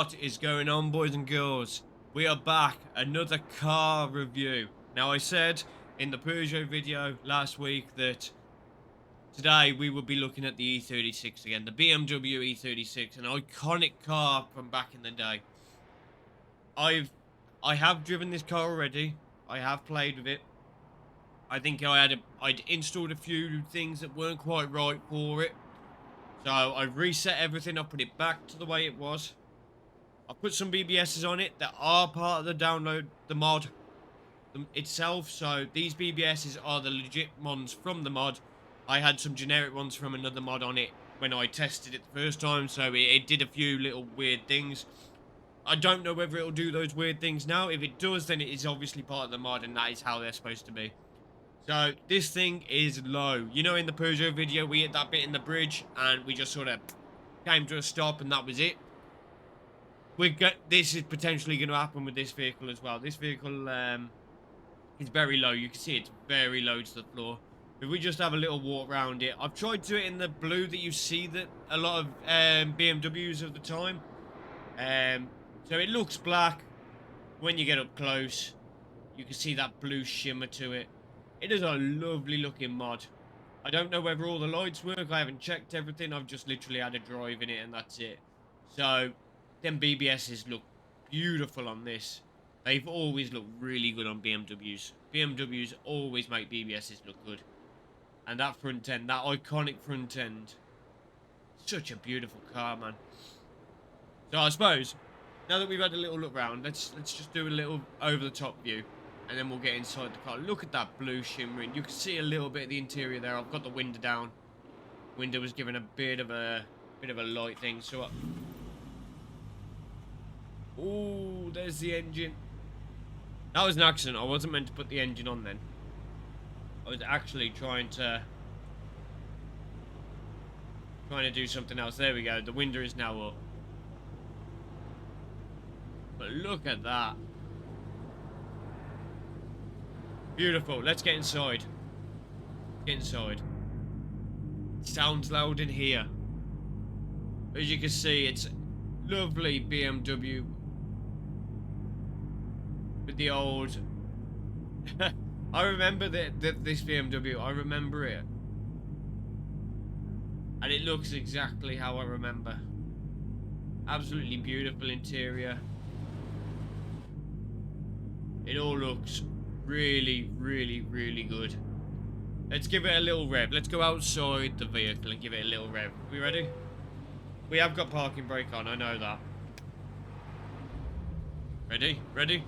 What is going on, boys and girls? We are back, another car review. Now, I said in the Peugeot video last week that today we will be looking at the E36 again, the BMW E36, an iconic car from back in the day. I have driven this car already. I have played with it. I think I'd installed a few things that weren't quite right for it. So I reset everything, I put it back to the way it was. I put some BBSs on it that are part of the download, the mod itself. So these BBSs are the legit ones from the mod. I had some generic ones from another mod on it when I tested it the first time. So it did a few little weird things. I don't know whether it'll do those weird things now. If it does, then it is obviously part of the mod and that is how they're supposed to be. So this thing is low. You know, in the Peugeot video, we hit that bit in the bridge and we just sort of came to a stop and that was it. This is potentially going to happen with this vehicle as well. This vehicle is very low. You can see it's very low to the floor. If we just have a little walk around it, I've tried to do it in the blue that you see that a lot of BMWs of the time. So it looks black. When you get up close, you can see that blue shimmer to it. It is a lovely looking mod. I don't know whether all the lights work. I haven't checked everything. I've just literally had a drive in it and that's it. So them BBSs look beautiful on this. They've always looked really good on BMWs. BMWs always make BBSs look good. And that front end, that iconic front end. Such a beautiful car, man. So I suppose, now that we've had a little look around, let's just do a little over-the-top view. And then we'll get inside the car. Look at that blue shimmering. You can see a little bit of the interior there. I've got the window down. Window was given a bit of a light thing. So, oh, there's the engine. That was an accident. I wasn't meant to put the engine on then. I was actually trying to do something else. There we go. The window is now up. But look at that. Beautiful. Let's get inside. Get inside. It sounds loud in here. As you can see, it's lovely BMW with the old. I remember this BMW. I remember it, and it looks exactly how I remember. Absolutely beautiful interior. It all looks really, really, really good. Let's give it a little rev. Let's go outside the vehicle and give it a little rev. We ready? We have got parking brake on, I know that. Ready? Ready?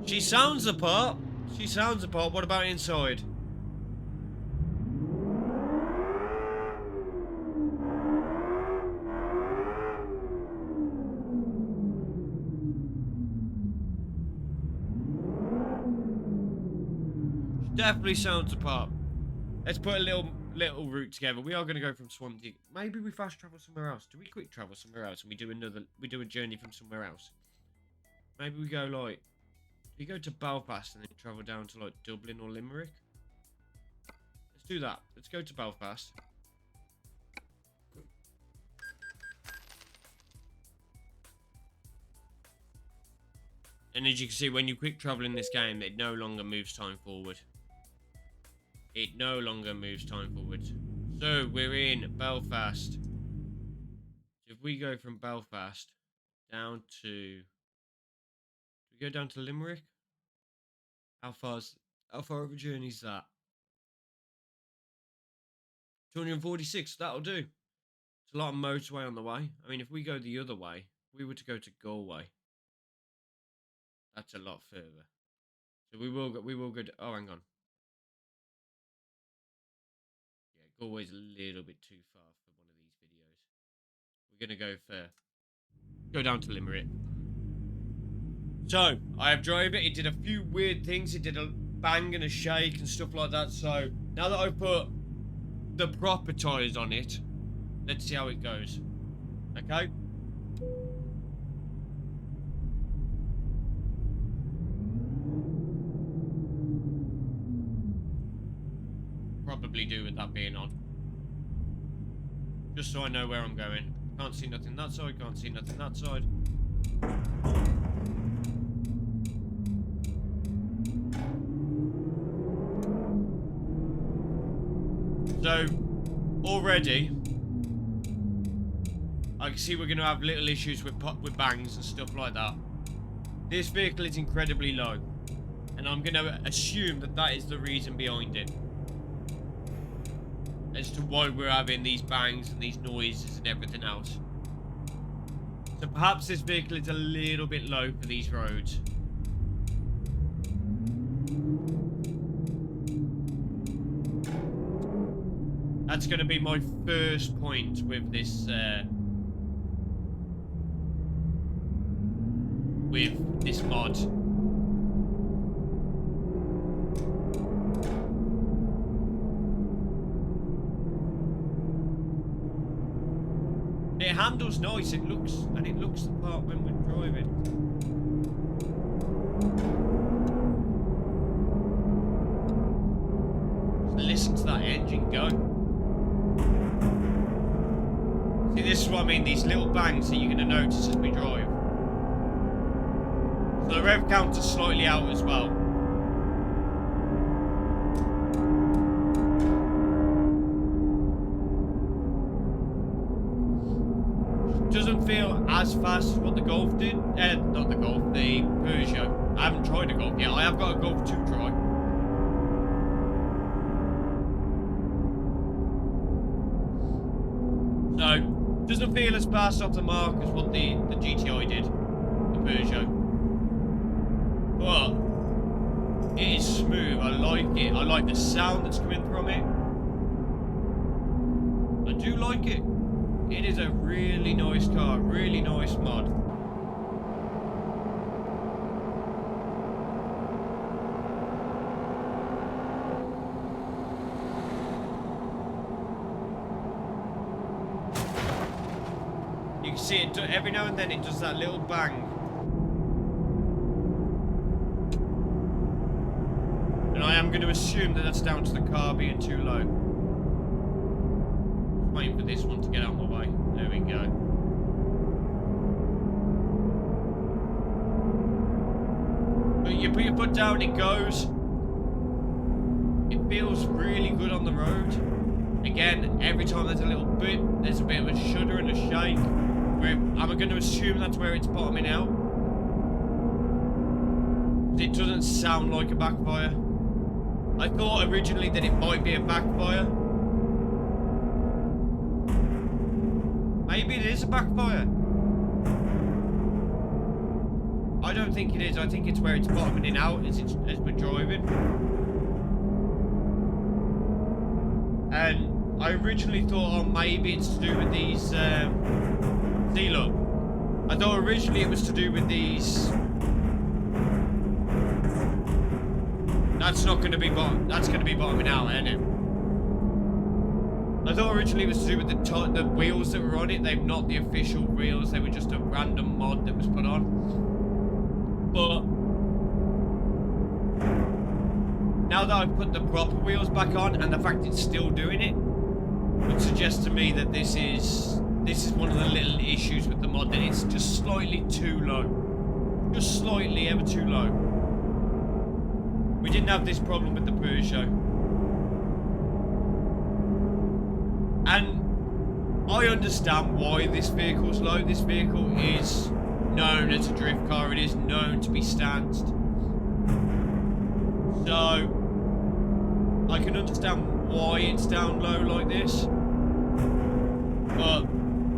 She sounds the part. She sounds the part. What about inside? Definitely sounds apart. Let's put a little route together. We are going to go from Swansea. Maybe we fast travel somewhere else. Do we quick travel somewhere else and we do a journey from somewhere else? Maybe we go like, we go to Belfast and then travel down to like Dublin or Limerick. Let's do that. Let's go to Belfast. And as you can see, when you quick travel in this game, it no longer moves time forward. It no longer moves time forward. So we're in Belfast. If we go from Belfast down to, do we go down to Limerick? How far of a journey is that? 246. That'll do. It's a lot of motorway on the way. I mean, if we go the other way, if we were to go to Galway, that's a lot further. So we will go. Oh, hang on. Galway's a little bit too far for one of these videos. We're gonna go down to Limerick. So I have drove it. It did a few weird things. It did a bang and a shake and stuff like that. So now that I've put the proper tyres on it, let's see how it goes. Okay. Just so I know where I'm going. Can't see nothing that side, can't see nothing that side. So, already, I can see we're going to have little issues with bangs and stuff like that. This vehicle is incredibly low, and I'm going to assume that that is the reason behind it. As to why we're having these bangs and these noises and everything else. So perhaps this vehicle is a little bit low for these roads. That's going to be my first point with this mod. It handles nice, it looks the part when we're driving. Just listen to that engine go. See, this is what I mean, these little bangs that you're going to notice as we drive. So the rev counter's slightly out as well. Doesn't feel as fast as what the Golf did. Not the Golf, the Peugeot. I haven't tried a Golf yet. I have got a Golf to try. So, doesn't feel as fast off the mark as what the GTI did, the Peugeot. But it is smooth. I like it. I like the sound that's coming from it. I do like it. It is a really nice car, really nice mod. You can see it, every now and then it does that little bang. And I am going to assume that that's down to the car being too low. Waiting for this one to get out of the way. There we go. But you put your foot down, it goes. It feels really good on the road. Again, every time there's a little bit, there's a bit of a shudder and a shake. I'm going to assume that's where it's bottoming out. It doesn't sound like a backfire. I thought originally that it might be a backfire. Maybe it is a backfire. I don't think it is. I think it's where it's bottoming out as we're driving. And I originally thought, oh, maybe it's to do with these. See, look. I thought originally it was to do with these. That's not going to be That's going to be bottoming out, isn't it? I thought originally it was to do with the wheels that were on it. They're not the official wheels. They were just a random mod that was put on. But now that I've put the proper wheels back on, and the fact it's still doing it, would suggest to me that this is one of the little issues with the mod, that it's just slightly too low. Just slightly ever too low. We didn't have this problem with the Peugeot. And I understand why this vehicle's low. This vehicle is known as a drift car. It is known to be stanced. So I can understand why it's down low like this. But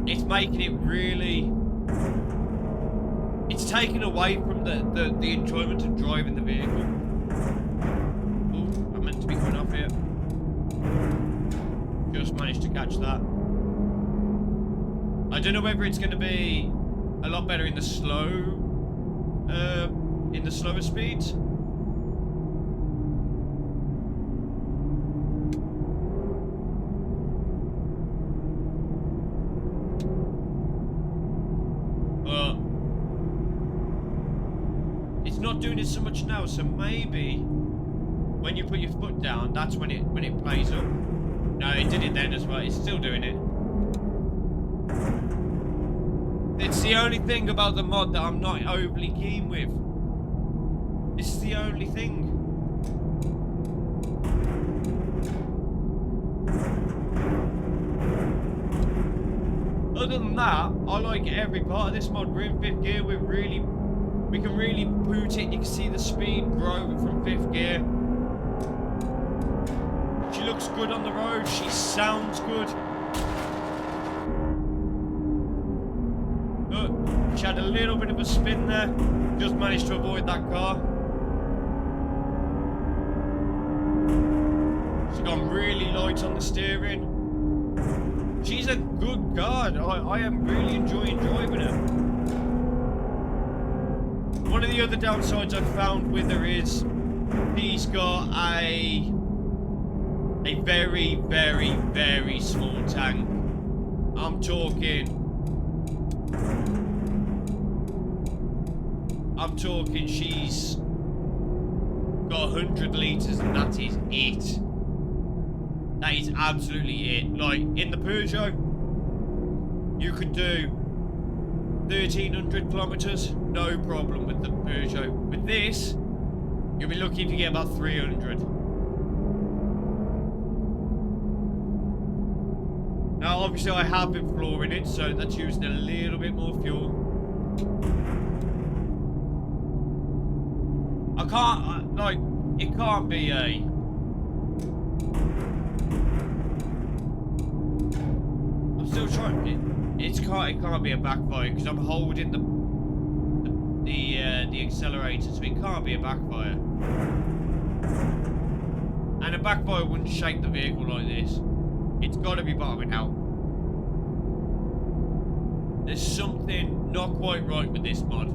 it's making it really... It's taken away from the enjoyment of driving the vehicle. Oh, I'm meant to be coming off here. Just managed to catch that. I don't know whether it's going to be a lot better in the slower speeds. But it's not doing it so much now, so maybe when you put your foot down, that's when it plays up. No, it did it then as well. It's still doing it. It's the only thing about the mod that I'm not overly keen with. This is the only thing. Other than that, I like every part of this mod. We're in 5th gear. We can really boot it. You can see the speed grow from 5th gear. She looks good on the road. She sounds good. Look, she had a little bit of a spin there. Just managed to avoid that car. She's gone really light on the steering. She's a good car. I am really enjoying driving her. One of the other downsides I've found with her is she's got a very, very, very small tank. I'm talking she's got 100 litres and that is it. That is absolutely it. Like, in the Peugeot, you could do 1,300 kilometres, no problem with the Peugeot. With this, you'll be looking to get about 300. Now, obviously, I have been flooring it, so that's using a little bit more fuel. I can't, like, it can't be a... I'm still trying, it can't be a backfire, because I'm holding the accelerator, so it can't be a backfire. And a backfire wouldn't shake the vehicle like this. It's got to be bottoming out. There's something not quite right with this mod.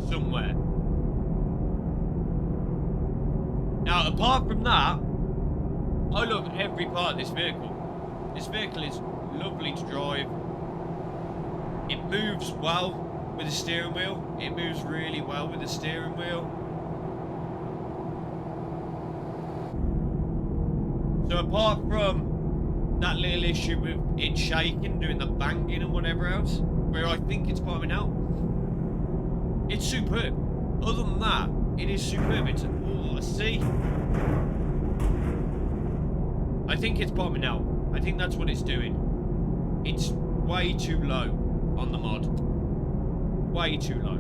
Somewhere. Now, apart from that, I love every part of this vehicle. This vehicle is lovely to drive. It moves well with the steering wheel. It moves really well with the steering wheel. So apart from that little issue with it shaking, doing the banging and whatever else, where I think it's bottoming out, it's superb. Other than that, it is superb. It's, oh, see, I think it's bottoming out. I think that's what it's doing. It's way too low on the mod. Way too low.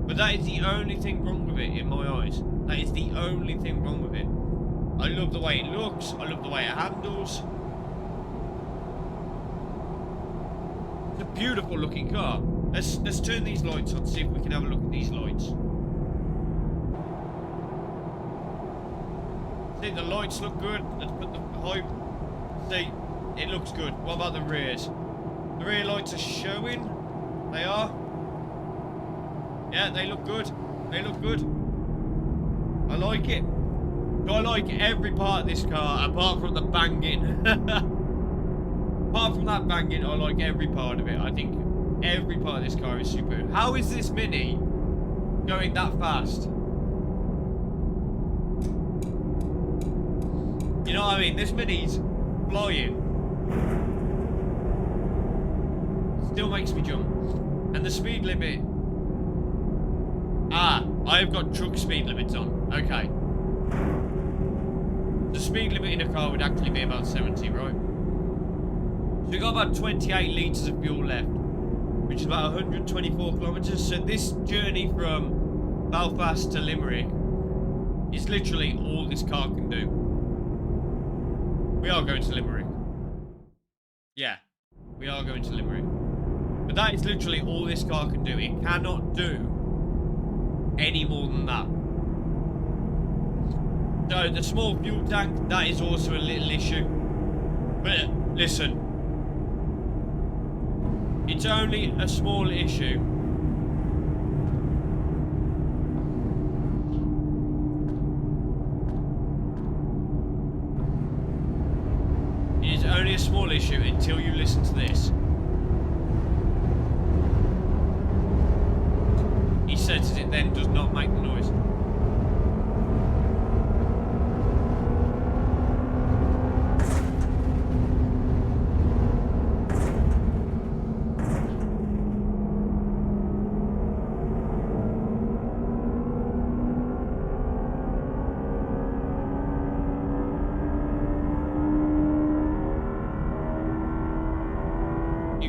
But that is the only thing wrong with it in my eyes. That is the only thing wrong with it. I love the way it looks. I love the way it handles. It's a beautiful looking car. Let's turn these lights on, see if we can have a look at these lights. See, the lights look good. Let's put the height. See, it looks good. What about the rears? The rear lights are showing. They are. Yeah, they look good. They look good. I like it. So I like every part of this car, apart from the banging. Apart from that banging, I like every part of it. I think every part of this car is superb. How is this Mini going that fast? You know what I mean? This Mini's flying. Still makes me jump. And the speed limit... Ah, I've got truck speed limits on. Okay. The speed limit in a car would actually be about 70, right? So we've got about 28 litres of fuel left, which is about 124 kilometres. So this journey from Belfast to Limerick is literally all this car can do. We are going to Limerick. Yeah, we are going to Limerick. But that is literally all this car can do. It cannot do any more than that. So the small fuel tank, that is also a little issue. But listen, it's only a small issue. It is only a small issue until you listen to this. He senses it, then does not make the noise.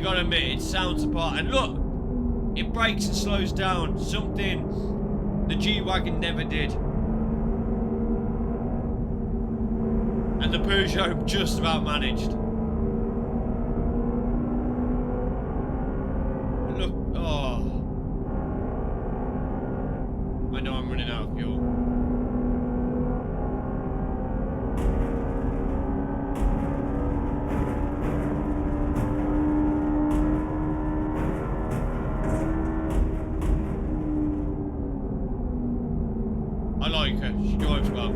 gotta admit, it sounds apart. And look, it brakes and slows down. Something the G-Wagon never did. And the Peugeot just about managed. Look, oh. I know I'm running out of fuel. I like her. She drives well.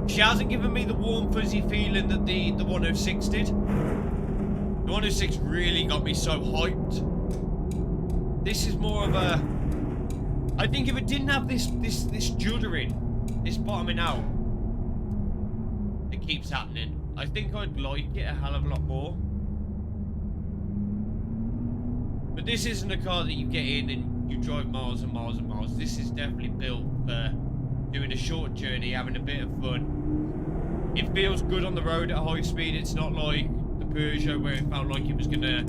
She hasn't given me the warm, fuzzy feeling that the 106 did. The 106 really got me so hyped. This is more of a... I think if it didn't have this juddering, this bottoming out, it keeps happening, I think I'd like it a hell of a lot more. But this isn't a car that you get in and you drive miles and miles and miles. This is definitely built for doing a short journey, having a bit of fun. It feels good on the road at high speed. It's not like the Peugeot where it felt like it was gonna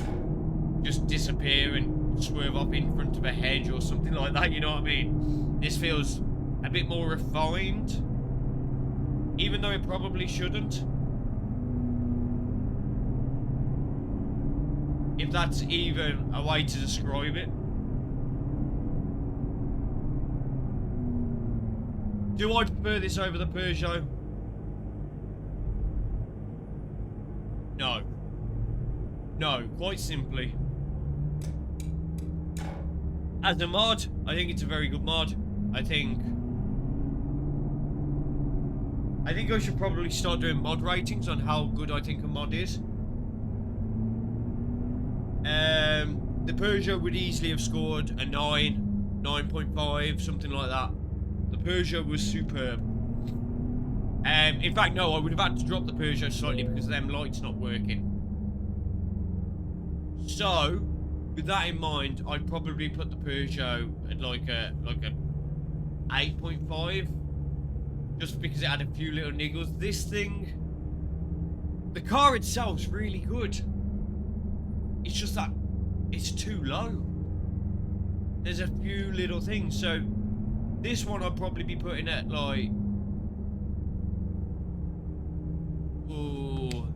just disappear and swerve off in front of a hedge or something like that, you know what I mean? This feels a bit more refined, even though it probably shouldn't. If that's even a way to describe it. Do I prefer this over the Peugeot? No. No, quite simply. As a mod, I think it's a very good mod. I think I should probably start doing mod ratings on how good I think a mod is. The Peugeot would easily have scored a 9, 9.5, something like that. The Peugeot was superb. In fact, no, I would have had to drop the Peugeot slightly because them lights not working. So, with that in mind, I'd probably put the Peugeot at like a 8.5, just because it had a few little niggles. This thing, the car itself's really good. It's just that it's too low. There's a few little things. So this one I'll probably be putting at like, oh,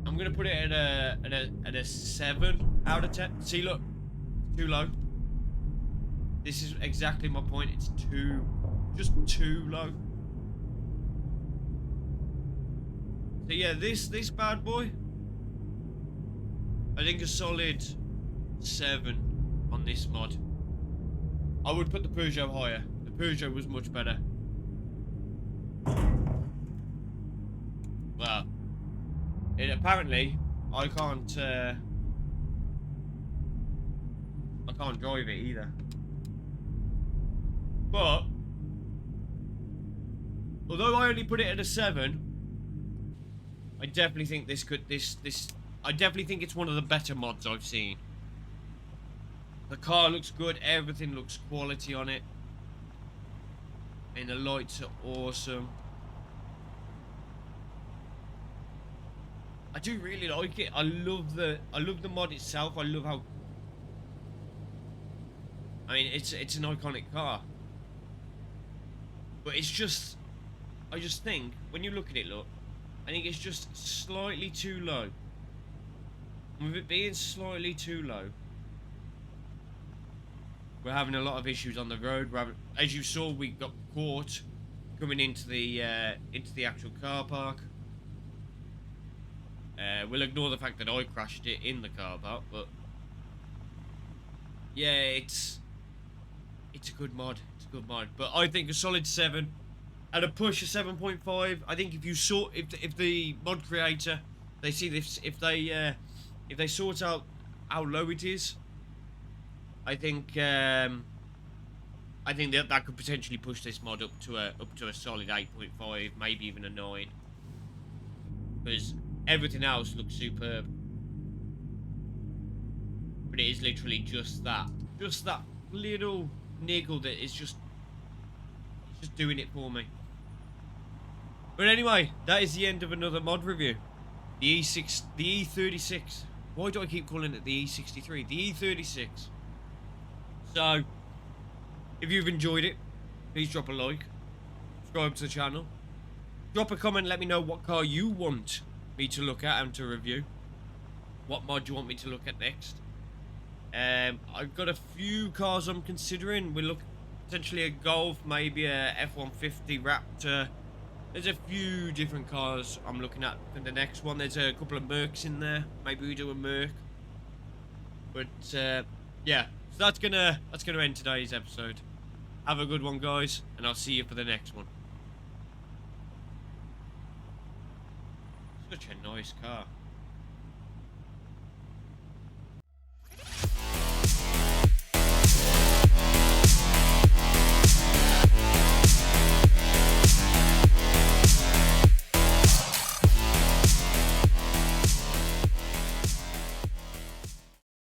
I'm gonna put it at a 7 out of 10. See, look, too low. This is exactly my point. It's just too low. So yeah, this bad boy, I think a solid 7 on this mod. I would put the Peugeot higher. The Peugeot was much better. Well, apparently I can't drive it either. But although I only put it at a 7, I definitely think I definitely think it's one of the better mods I've seen. The car looks good, everything looks quality on it. And the lights are awesome. I do really like it. I love the mod itself. I love how, I mean, it's an iconic car. But it's just, I just think when you look at it, I think it's just slightly too low. And with it being slightly too low, we're having a lot of issues on the road. As you saw, we got caught coming into the actual car park. We'll ignore the fact that I crashed it in the car park, but yeah, it's a good mod. It's a good mod. But I think a solid 7. At a push, a 7.5. I think if the mod creator, they see this, if they sort out how low it is, I think that could potentially push this mod up to a solid 8.5, maybe even a 9. Because everything else looks superb. But it is literally just that little niggle that is just doing it for me. But anyway, that is the end of another mod review. The E36 Why do I keep calling it the E63? The E36. So, if you've enjoyed it, please drop a like, subscribe to the channel, drop a comment, let me know what car you want me to look at and to review, what mod you want me to look at next. I've got a few cars I'm considering. We're looking potentially a Golf, maybe a F-150 Raptor. There's a few different cars I'm looking at for the next one. There's a couple of Mercs in there. Maybe we do a Merc. But yeah, so that's gonna end today's episode. Have a good one, guys, and I'll see you for the next one. Such a nice car.